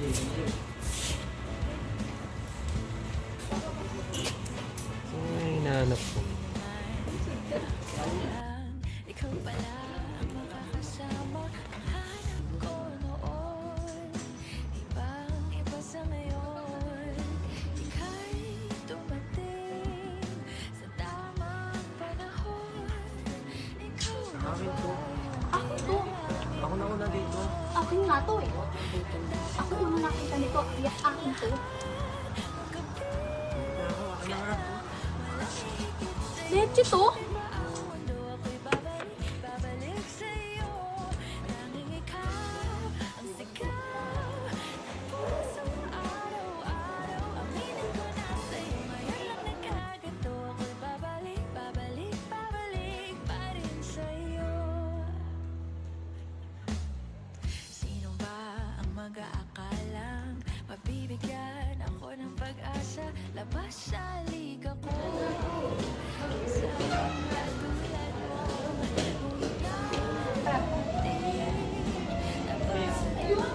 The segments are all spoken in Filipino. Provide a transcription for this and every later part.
Ay, hinahanap ko. Ikaw pala ang makakasama ang hanap ko noon. Ibang-iba sa ngayon. Ika'y dumating sa tamang panahon. Ikaw na ba? Ako to. Ako na una dito. Akin nga to eh. Ako una nakita nito. Yes, akin to. Leche to? Mag-aakalang mabibigyan ako ng pag-asa, labas sa liga ko. Isang katulad mo, ngunit narating, labas sa iyo.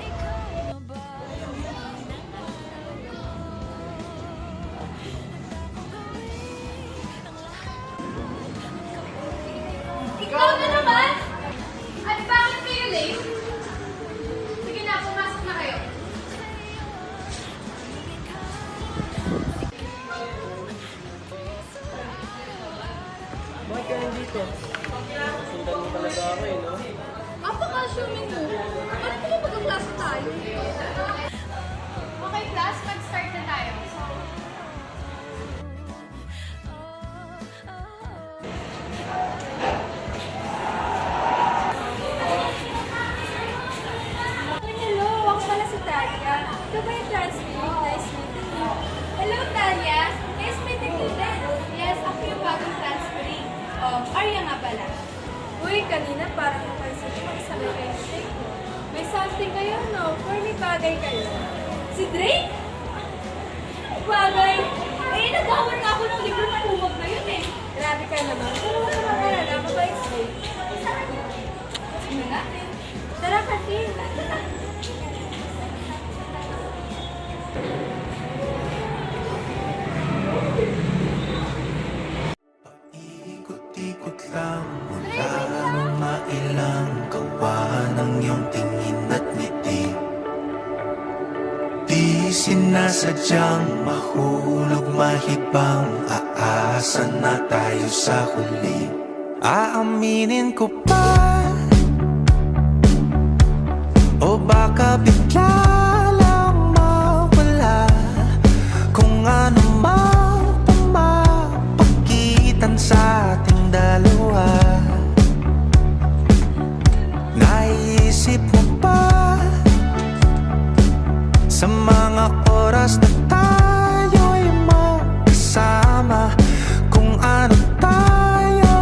Ikaw na ba ang pinangarap ko? Handa kong gawin ang lahat. Ikaw na naman! At bakit kayo late? Sige na, pumasok na kayo. Bakit ka nandito? Sundan mo talaga ako eh, no? Apaka-assuming mo. Bakit ka mag-klase tayo? Okay, class, mag-start na tayo. Hello, ako pala si Talia. Ito ba yung transcript? Nice meeting you. Hello, Talia. Nice meeting you din. Yes, ako yung bagong transcript. Arya nga pala. Uy, kanina parang napansin ko kasabay kayo si Drake. May something kayo, no? Or may bagay kayo? Si Drake? Bagay? Eh, nag-awar nga ako ng libro na humog na yun eh. Grabe ka naman. Pero wala ka makalala, mabait si Drake. Ano natin? Tara, Katin. Ikot-ikot lang mula nung mailang gawa ng iyong tingin at ngiti. Di sinasadyang mahulog mahibang, aasa na tayo sa huli. Aaminin ko pa, o baka bigla lang mawala kung ano mang pumapagitan sa ating dalawa. Naisip mo ba sa mga oras na tayo'y magkasama, kung ano tayo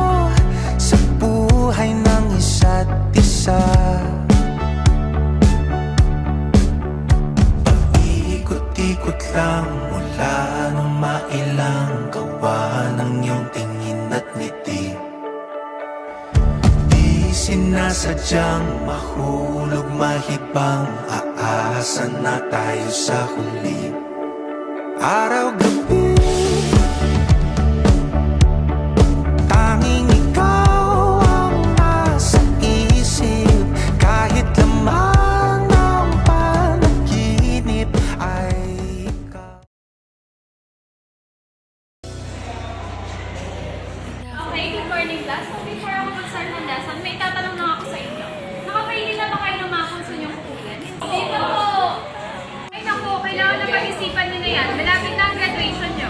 sa buhay ng isa't isa? Ikot lang mula nung mailang gawa ng iyong tingin at ngiti. Di sinasadyang mahulog mahibang, aasa na tayo sa huli. Araw-gabi, tanging ikaw ang nasa isip. Kahit lamang ng panaginip ay ikaw. Okay, good morning class. So before ako mag-start ng lesson, may tatanong lang ako sa inyo. Nakapahili na ba kayo ng mga kurso niyong kukunin? Hindi po! Ay naku, kailangan na pag-isipan niyo na yan. Malapit na ang graduation niyo.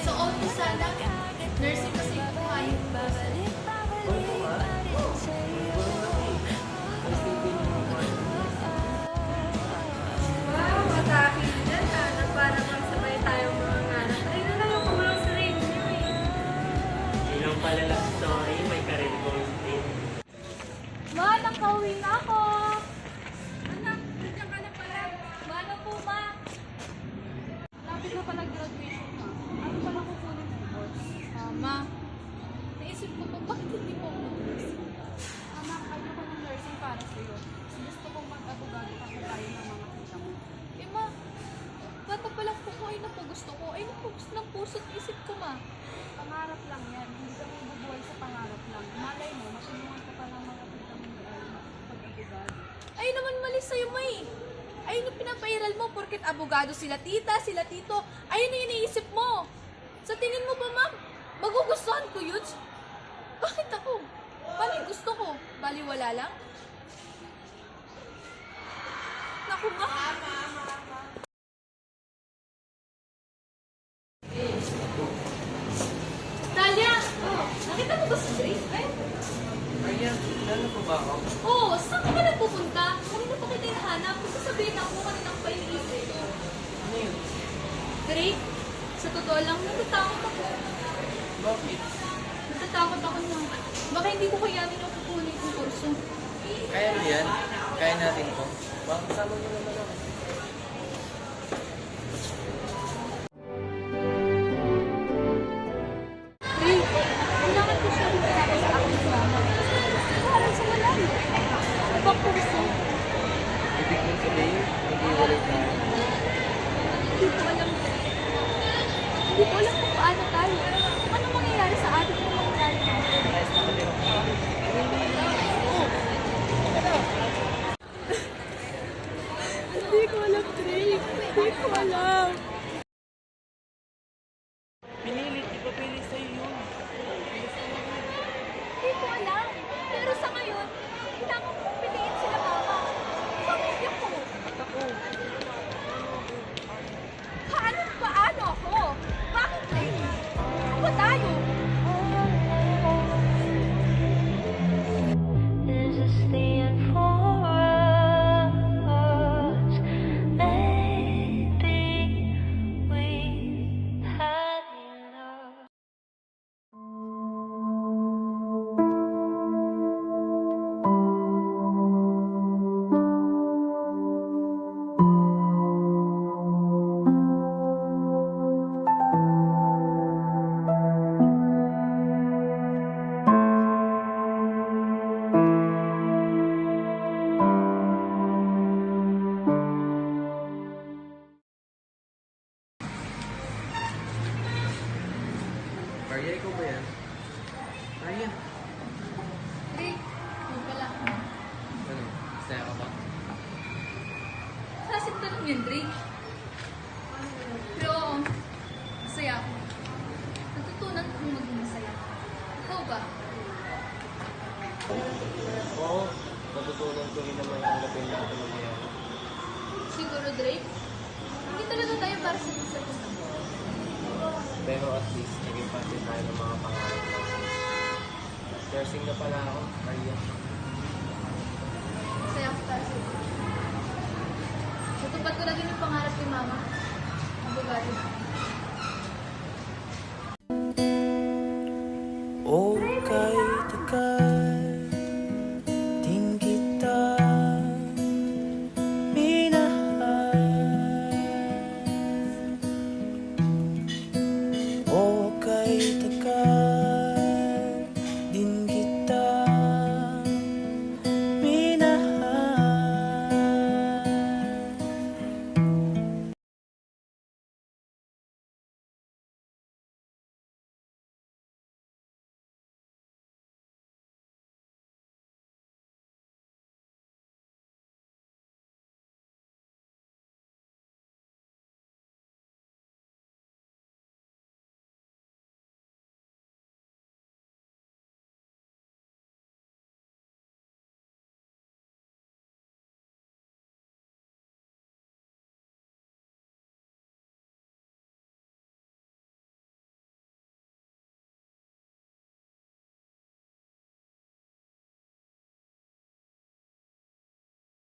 So, okay sana. Nursing kasi kumain. Wow, matapin dyan ha. Na parang magsabay tayong mga nganak. Ay na lang yung kulang sa rin niyo eh. Ilang pala love story, may career goals din. Ma, nakauwi na ako. Anak, nandiyan ka na pala. Ma, ano po ma? Lapit na pala graduation ma. Ano pala kukunin mo boss? Ma, lubos ng puso't isip ko, ma. Pangarap lang yan. Hindi kami bubuhay sa pangarap lang. Malay mo, matulungan ka pa ng mga tita mo pag-abogado. Ay naman mali sa'yo, May. Ayun yung pinapairal mo porket abogado sila tita, sila tito. Ayun yung iniisip mo. Sa tingin mo ba, ma'am, magugustuhan ko yun? Bakit ako? Paano yung gusto ko? Baliwala lang? Naku, ma. Talia! Nakita mo ba si Grace? Ay, Maria, ano po ba ako? oh, saan ka ba nagpupunta? Kanina pa kita hinahanap. Kung sasabihin ako, kanina pa iniisip ko. Ano yun? Drake, sa totoo lang, natatakot ako. Bakit? Natatakot ako na baka hindi ko kayanin yung kukunin kong kurso. Kaya mo yan? Kaya natin to? Baka kasama mo naman ako. Drake, kailangan ko siya sinabi sa akin sa mama. Parang sa malam. Ibang kurso. Ibig mong sabihin, nag-iwalay tayo. Hindi ko alam. Hindi ko alam kung paano tayo. Ano mangyayari sa atin kung mangyayari sa atin. Hindi ko alam, Drake. Hindi ko alam. Pinilit, ipapili sa'yo yun. Hindi ko alam. Pero sa ngayon, kailangan kong piliin sila mama. Pamilya ko. Ako. Paano ako? Bakit Drake? Ano ba tayo? Is this the end for us? Maybe we had enough. Maria, ikaw ba yan? Maria. Drake, huwag pala. Ano? Saya ka ba? Klaseng tanong yan, Drake. Pero, masaya ako. Natutunan kong maging masaya. Ikaw ba? Oo. Natutunan ko rin naman ang lapin na ito nangyayari. Siguro, Drake, hindi talaga tayo para sa isa't isa. Pero at least, naging parte tayo ng mga pangarap natin. Nursing na pala ako, Maria.